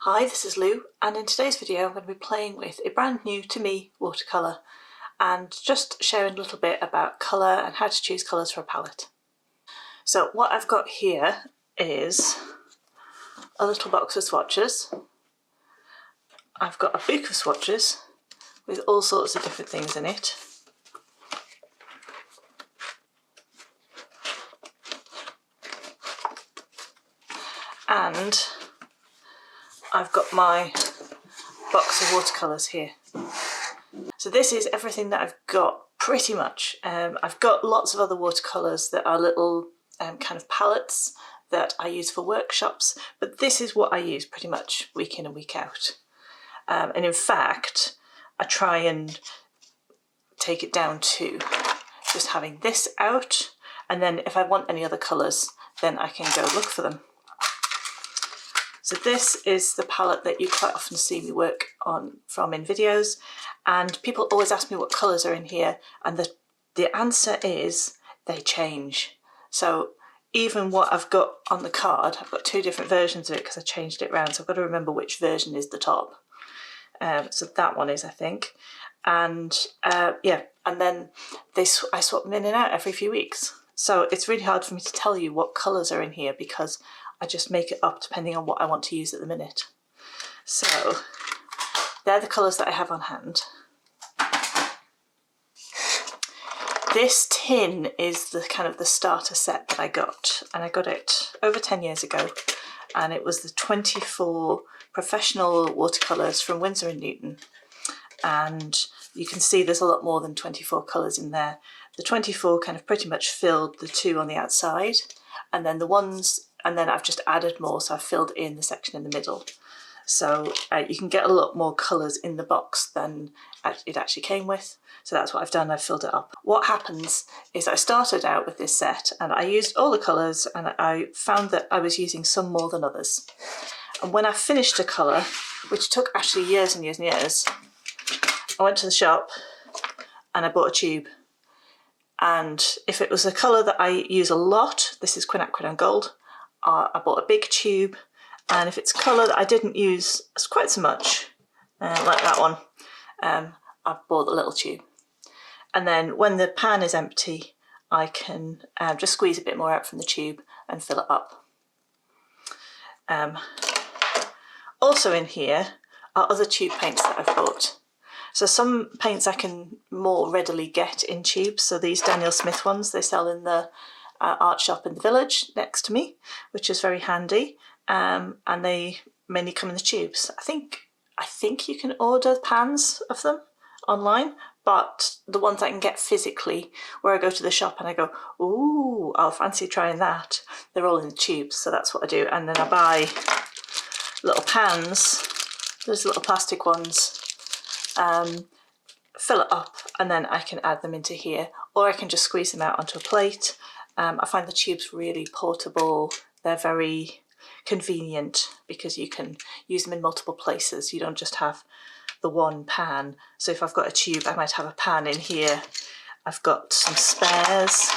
Hi, this is Lou, and in today's video I'm going to be playing with a brand new to me watercolour and just sharing a little bit about colour and how to choose colours for a palette. So what I've got here is a little box of swatches. I've got a book of swatches with all sorts of different things in it. And I've got my box of watercolours here. So this is everything that I've got pretty much. I've got lots of other watercolours that are little kind of palettes that I use for workshops, but this is what I use pretty much week in and week out. And in fact, I try and take it down to just having this out, and then if I want any other colours, then I can go look for them. So this is the palette that you quite often see me work on from in videos, and people always ask me what colours are in here, and the answer is they change. So even what I've got on the card, I've got two different versions of it because I changed it around, so I've got to remember which version is the top. So that one is, I think, and yeah, and then I swap them in and out every few weeks. So it's really hard for me to tell you what colours are in here because I just make it up depending on what I want to use at the minute. So they're the colours that I have on hand. This tin is the kind of the starter set that I got, and I got it over 10 years ago, and it was the 24 professional watercolours from Winsor & Newton, and you can see there's a lot more than 24 colours in there. The 24 kind of pretty much filled the two on the outside, and then the ones, and then I've just added more, so I've filled in the section in the middle. So you can get a lot more colours in the box than it actually came with. So that's what I've done, I've filled it up. What happens is I started out with this set and I used all the colours, and I found that I was using some more than others. And when I finished a colour, which took actually years and years and years, I went to the shop and I bought a tube. And if it was a colour that I use a lot, this is quinacridone gold, I bought a big tube. And if it's a colour that I didn't use quite so much, like that one, I bought the little tube. And then when the pan is empty, I can just squeeze a bit more out from the tube and fill it up. Also in here are other tube paints that I've bought. So some paints I can more readily get in tubes. So these Daniel Smith ones, they sell in the art shop in the village next to me, which is very handy. And they mainly come in the tubes. I think you can order pans of them online, but the ones I can get physically, where I go to the shop and I go, ooh, I'll fancy trying that, they're all in the tubes. So that's what I do. And then I buy little pans, those little plastic ones, fill it up, and then I can add them into here, or I can just squeeze them out onto a plate. I find the tubes really portable. They're very convenient because you can use them in multiple places. You don't just have the one pan. So if I've got a tube, I might have a pan in here. I've got some spares,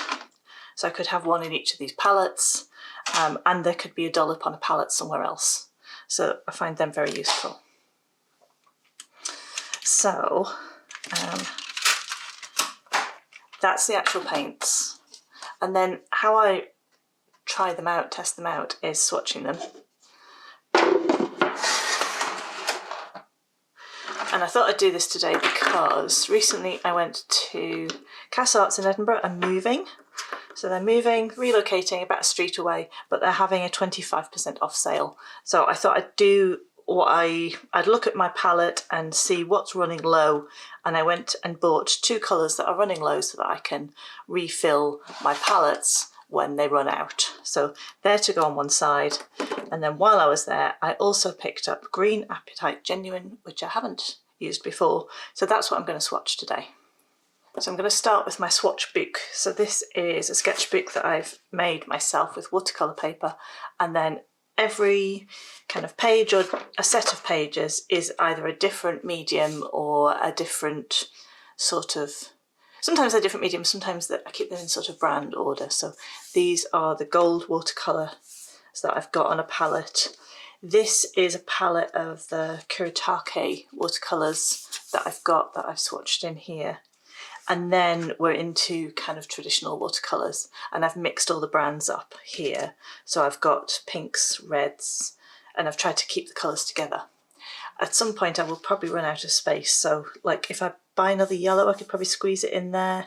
so I could have one in each of these palettes, and there could be a dollop on a palette somewhere else. So I find them very useful. So that's the actual paints. And then how I try them out, test them out, is swatching them. And I thought I'd do this today because recently I went to Cass Arts in Edinburgh and moving. So they're moving, relocating about a street away, but they're having a 25% off sale. So I thought I'd do what I'd look at my palette and see what's running low, and I went and bought two colours that are running low so that I can refill my palettes when they run out. So they're to go on one side. And then while I was there, I also picked up Green Apatite Genuine, which I haven't used before. So that's what I'm going to swatch today. So I'm going to start with my swatch book. So this is a sketchbook that I've made myself with watercolour paper, and then every kind of page or a set of pages is either a different medium or a different sort of, sometimes they're different mediums, sometimes I keep them in sort of brand order. So these are the gold watercolour that I've got on a palette. This is a palette of the Kuretake watercolours that I've got, that I've swatched in here. And then we're into kind of traditional watercolours, and I've mixed all the brands up here. So I've got pinks, reds, and I've tried to keep the colours together. At some point I will probably run out of space, so like if I buy another yellow I could probably squeeze it in there.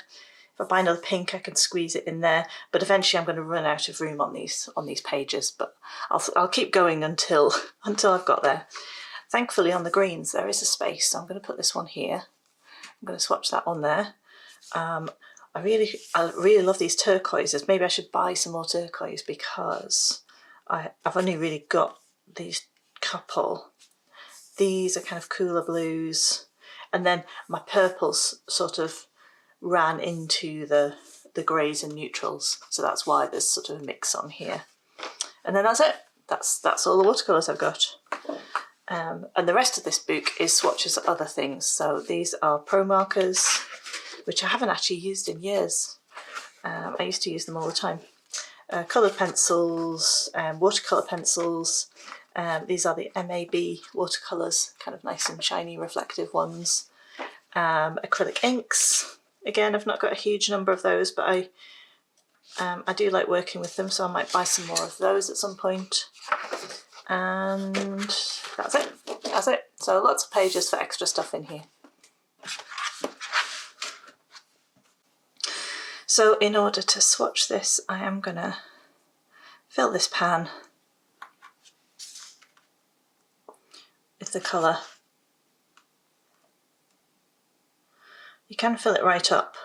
If I buy another pink I can squeeze it in there, but eventually I'm going to run out of room on these pages, but I'll keep going until I've got there. Thankfully on the greens there is a space, so I'm going to put this one here. I'm going to swatch that on there. I really love these turquoises. Maybe I should buy some more turquoise because I've only really got these couple. These are kind of cooler blues, and then my purples sort of ran into the greys and neutrals, so that's why there's sort of a mix on here. And then that's it. That's all the watercolours I've got. And the rest of this book is swatches of other things. So these are pro markers, which I haven't actually used in years. I used to use them all the time. Coloured pencils, watercolour pencils. These are the MAB watercolours, kind of nice and shiny, reflective ones. Acrylic inks. Again, I've not got a huge number of those, but I do like working with them, so I might buy some more of those at some point. And that's it. That's it. So lots of pages for extra stuff in here. So in order to swatch this, I am going to fill this pan with the colour. You can fill it right up,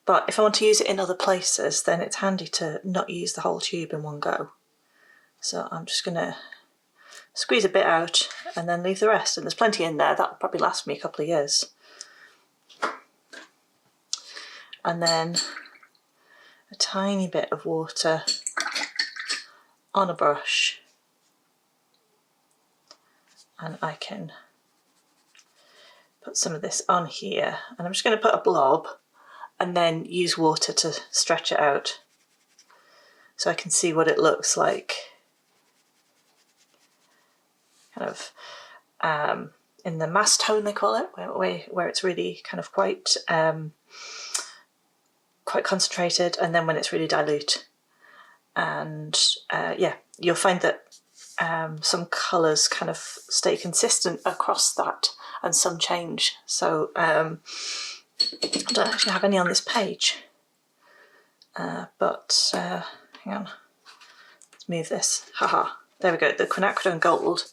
but if I want to use it in other places, then it's handy to not use the whole tube in one go. So I'm just going to squeeze a bit out and then leave the rest, and there's plenty in there. That'll probably last me a couple of years. And then a tiny bit of water on a brush, and I can put some of this on here, and I'm just going to put a blob and then use water to stretch it out so I can see what it looks like kind of in the mass tone they call it, where it's really kind of quite concentrated, and then when it's really dilute. And yeah, you'll find that some colours kind of stay consistent across that and some change. So I don't actually have any on this page, but hang on, let's move this. Haha, there we go. The quinacridone gold,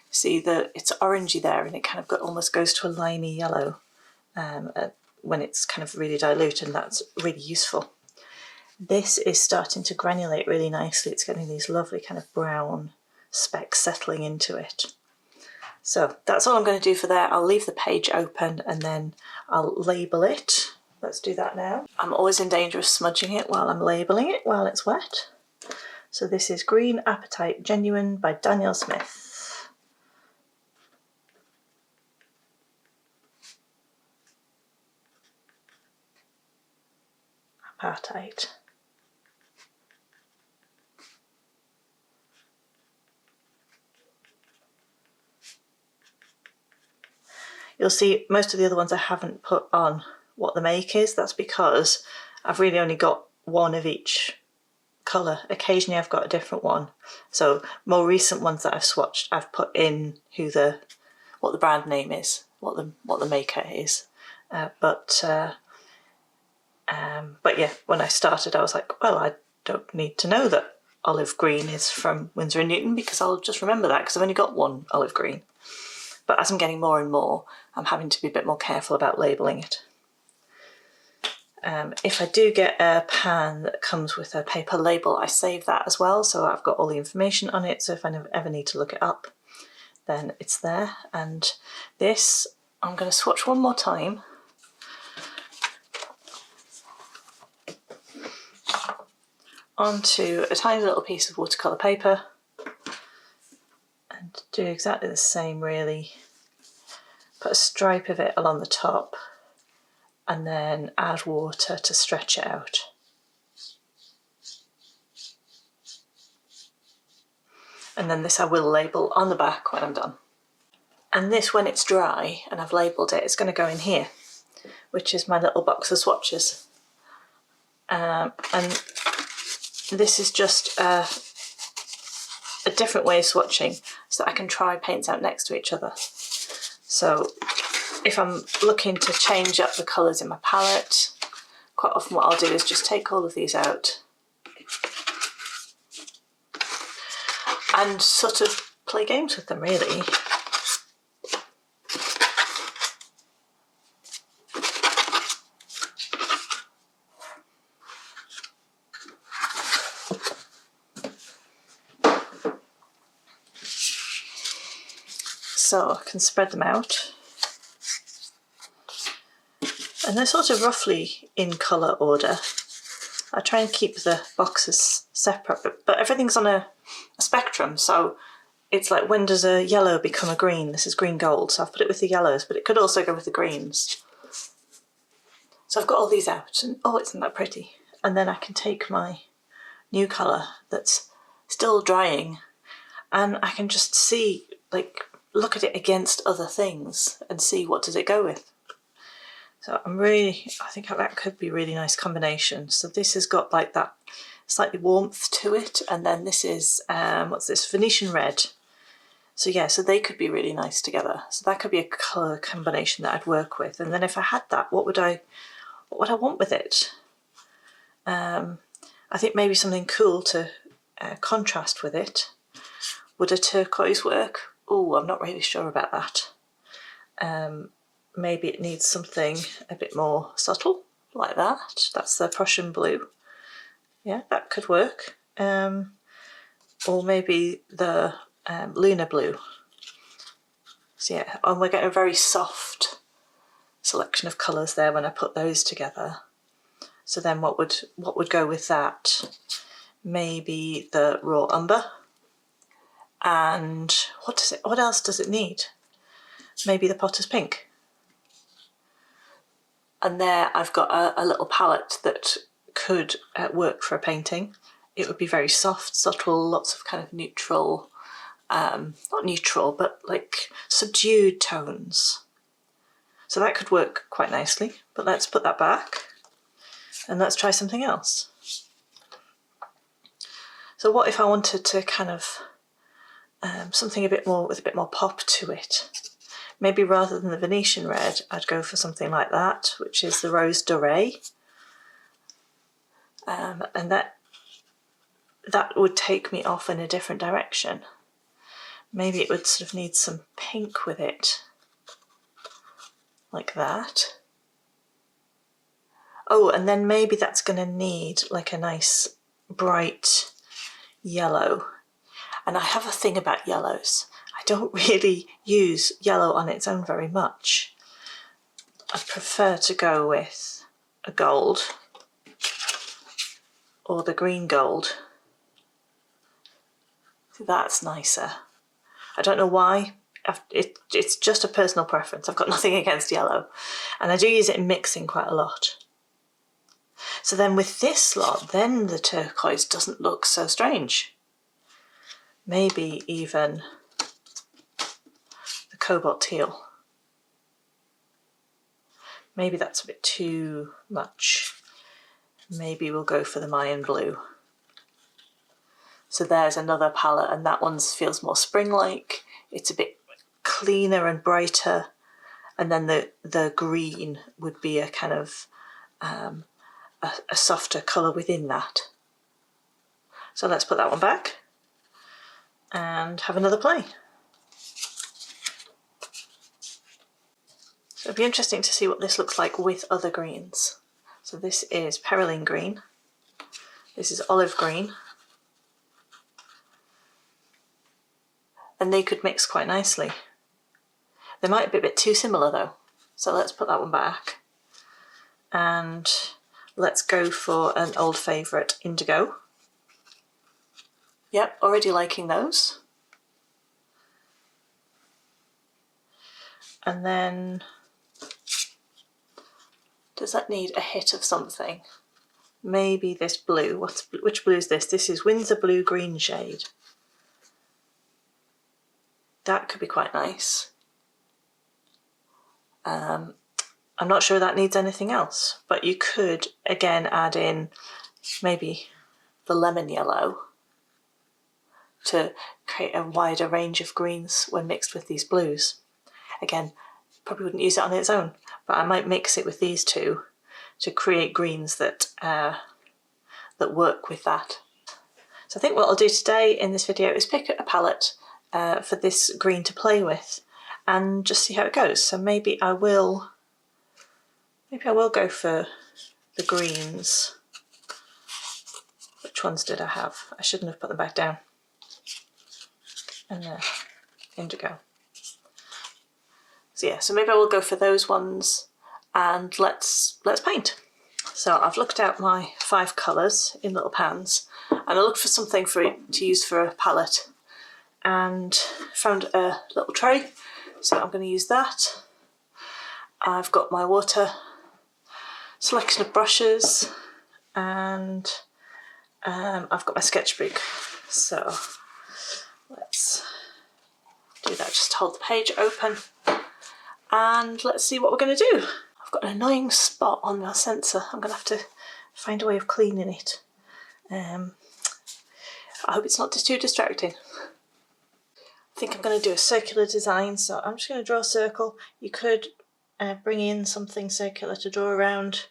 see that it's orangey there, and it kind of almost goes to a limey yellow when it's kind of really dilute, and that's really useful. This is starting to granulate really nicely. It's getting these lovely kind of brown specks settling into it. So that's all I'm going to do for there. I'll leave the page open and then I'll label it. Let's do that now. I'm always in danger of smudging it while I'm labelling it while it's wet. So this is Green Apatite Genuine by Daniel Smith. Apatite. You'll see most of the other ones I haven't put on what the make is. That's because I've really only got one of each colour. Occasionally I've got a different one. So more recent ones that I've swatched, I've put in what the brand name is, what the maker is. But yeah, when I started I was like, well, I don't need to know that olive green is from Winsor & Newton because I'll just remember that because I've only got one olive green. But as I'm getting more and more, I'm having to be a bit more careful about labelling it. If I do get a pan that comes with a paper label, I save that as well, so I've got all the information on it, so if I ever need to look it up, then it's there. And this, I'm going to swatch one more time. Onto a tiny little piece of watercolour paper. And do exactly the same really. Put a stripe of it along the top and then add water to stretch it out. And then this I will label on the back when I'm done. And this, when it's dry and I've labelled it, it's going to go in here, which is my little box of swatches. And this is just a different way of swatching so that I can try paints out next to each other. So if I'm looking to change up the colours in my palette, quite often what I'll do is just take all of these out and sort of play games with them, really. So I can spread them out. And they're sort of roughly in colour order. I try and keep the boxes separate, but everything's on a spectrum, so it's like, when does a yellow become a green? This is green gold, so I've put it with the yellows, but it could also go with the greens. So I've got all these out, and oh, isn't that pretty? And then I can take my new colour that's still drying, and I can just see, like, look at it against other things and see what does it go with. So I think that could be a really nice combination. So this has got like that slightly warmth to it, and then this is, what's this, Venetian red. So yeah, so they could be really nice together. So that could be a colour combination that I'd work with. And then if I had that, what would I want with it? I think maybe something cool to contrast with it. Would a turquoise work? Oh, I'm not really sure about that. Maybe it needs something a bit more subtle, like that. That's the Prussian blue. Yeah, that could work. Or maybe the lunar blue. So yeah, and we're getting a very soft selection of colours there when I put those together. So then what would go with that? Maybe the raw umber. And what else does it need? Maybe the potter's pink. And there I've got a little palette that could work for a painting. It would be very soft, subtle, lots of kind of neutral, not neutral, but like subdued tones. So that could work quite nicely, but let's put that back and let's try something else. So what if I wanted to kind of something a bit more with a bit more pop to it? Maybe rather than the Venetian red, I'd go for something like that, which is the Rose Dorée. And that would take me off in a different direction. Maybe it would sort of need some pink with it, like that. Oh, and then maybe that's going to need like a nice bright yellow. And I have a thing about yellows. I don't really use yellow on its own very much. I prefer to go with a gold or the green gold. That's nicer. I don't know why. It's just a personal preference. I've got nothing against yellow, and I do use it in mixing quite a lot. So then with this lot, then the turquoise doesn't look so strange. Maybe even the cobalt teal. Maybe that's a bit too much. Maybe we'll go for the Mayan blue. So there's another palette, and that one feels more spring-like. It's a bit cleaner and brighter. And then the green would be a kind of a softer colour within that. So let's put that one back and have another play. So it'd be interesting to see what this looks like with other greens. So this is Perylene green. This is olive green. And they could mix quite nicely. They might be a bit too similar though. So let's put that one back. And let's go for an old favourite, Indigo. Yep, already liking those. And then, does that need a hit of something? Maybe this blue. Which blue is this? This is Winsor Blue green shade. that could be quite nice. I'm not sure that needs anything else, but you could again add in maybe the lemon yellow to create a wider range of greens when mixed with these blues. Again, probably wouldn't use it on its own, but I might mix it with these two to create greens that that work with that. So I think what I'll do today in this video is pick a palette for this green to play with and just see how it goes. So maybe I will go for the greens. Which ones did I have? I shouldn't have put them back down. And the indigo. So yeah, so maybe I will go for those ones and let's paint. So I've looked out my 5 colours in little pans and I looked for something for it to use for a palette and found a little tray, so I'm going to use that. I've got my water selection of brushes and I've got my sketchbook, so let's do that. Just hold the page open and let's see what we're going to do. I've got an annoying spot on my sensor. I'm going to have to find a way of cleaning it. I hope it's not too distracting. I think I'm going to do a circular design, so I'm just going to draw a circle. You could bring in something circular to draw around.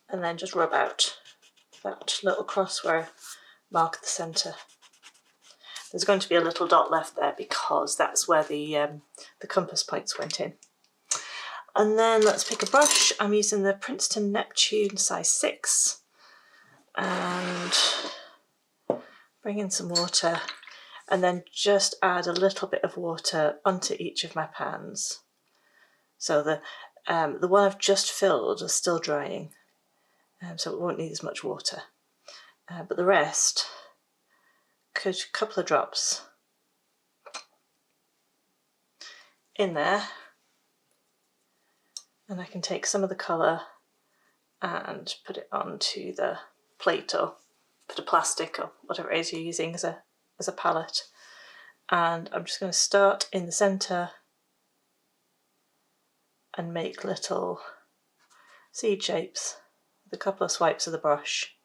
And then just rub out that little cross where I mark the centre. There's going to be a little dot left there because that's where the compass points went in. And then let's pick a brush. I'm using the Princeton Neptune size 6 and bring in some water and then just add a little bit of water onto each of my pans. So the one I've just filled is still drying, so it won't need as much water. But the rest, a couple of drops in there. And I can take some of the colour and put it onto the plate or bit of plastic or whatever it is you're using as a palette. And I'm just going to start in the centre and make little seed shapes with a couple of swipes of the brush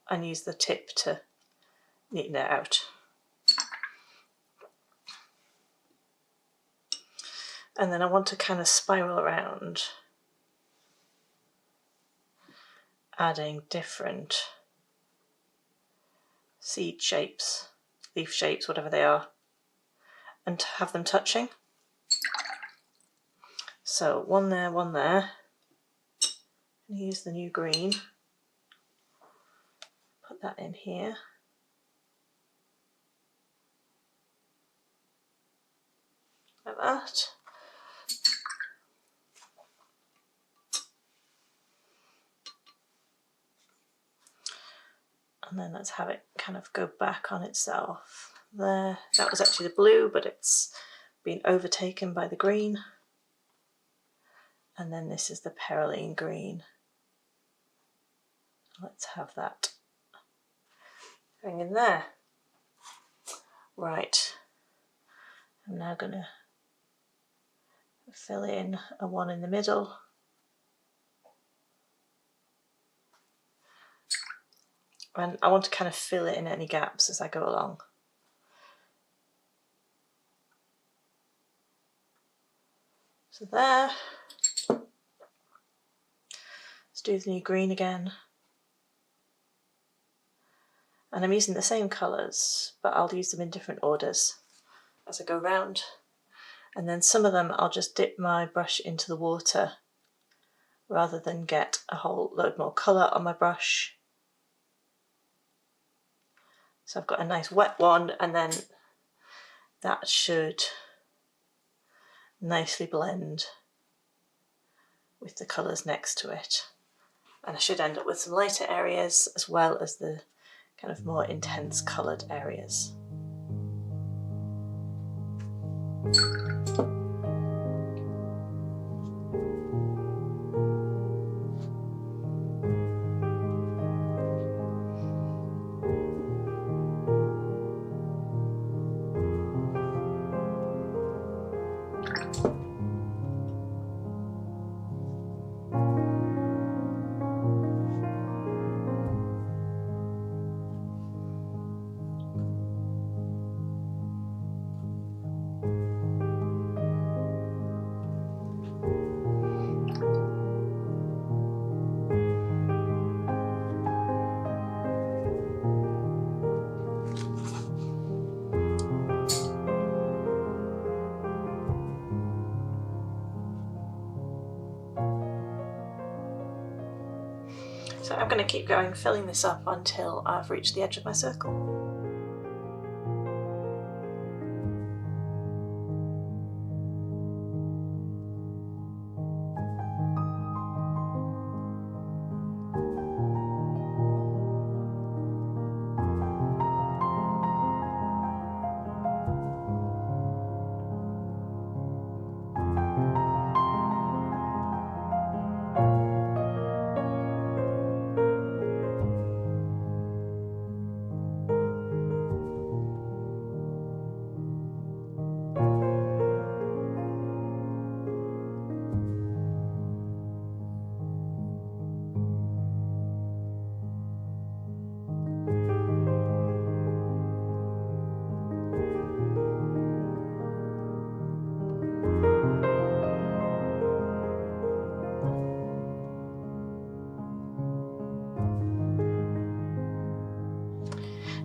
and use the tip to neaten it out. And then I want to kind of spiral around, adding different seed shapes, leaf shapes, whatever they are, and have them touching. So one there, one there. And use the new green. Put that in here. Like that. And then let's have it kind of go back on itself. There, that was actually the blue, but it's been overtaken by the green. And then this is the Perylene green. Let's have that going in there. Right, I'm now going to fill in a one in the middle. And I want to kind of fill it in any gaps as I go along. So there. Let's do the new green again. And I'm using the same colours, but I'll use them in different orders as I go round. And then some of them I'll just dip my brush into the water rather than get a whole load more colour on my brush. So I've got a nice wet one, and then that should nicely blend with the colours next to it. And I should end up with some lighter areas as well as the kind of more intense coloured areas. So I'm going to keep going, filling this up until I've reached the edge of my circle.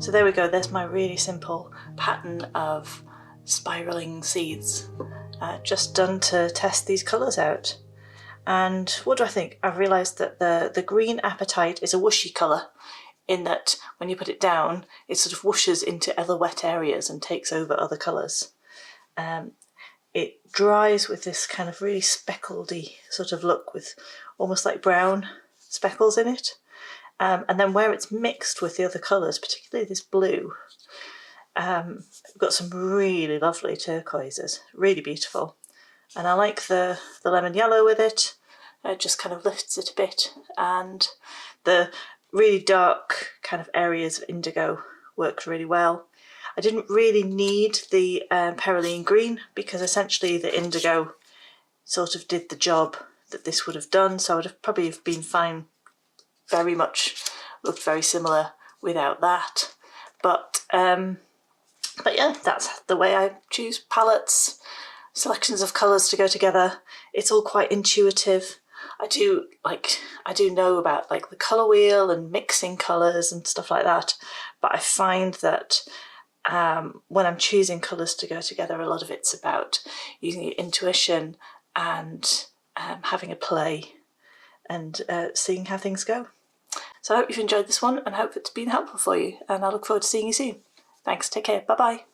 So there we go, there's my really simple pattern of spiralling seeds, just done to test these colours out. And what do I think? I've realised that the Green Apatite is a whooshy colour, in that when you put it down, it sort of whooshes into other wet areas and takes over other colours. It dries with this kind of really speckledy sort of look with almost like brown speckles in it. And then where it's mixed with the other colours, particularly this blue, we've got some really lovely turquoises, really beautiful. And I like the lemon yellow with it, it just kind of lifts it a bit. And the really dark kind of areas of indigo worked really well. I didn't really need the Perylene green because essentially the indigo sort of did the job that this would have done, so I would have probably been fine, very much looked very similar without that. But yeah, that's the way I choose palettes, selections of colours to go together. It's all quite intuitive. I do know about like the colour wheel and mixing colours and stuff like that, but I find that when I'm choosing colours to go together, a lot of it's about using your intuition and having a play and seeing how things go. So I hope you've enjoyed this one and hope it's been helpful for you, and I look forward to seeing you soon. Thanks, take care, bye bye.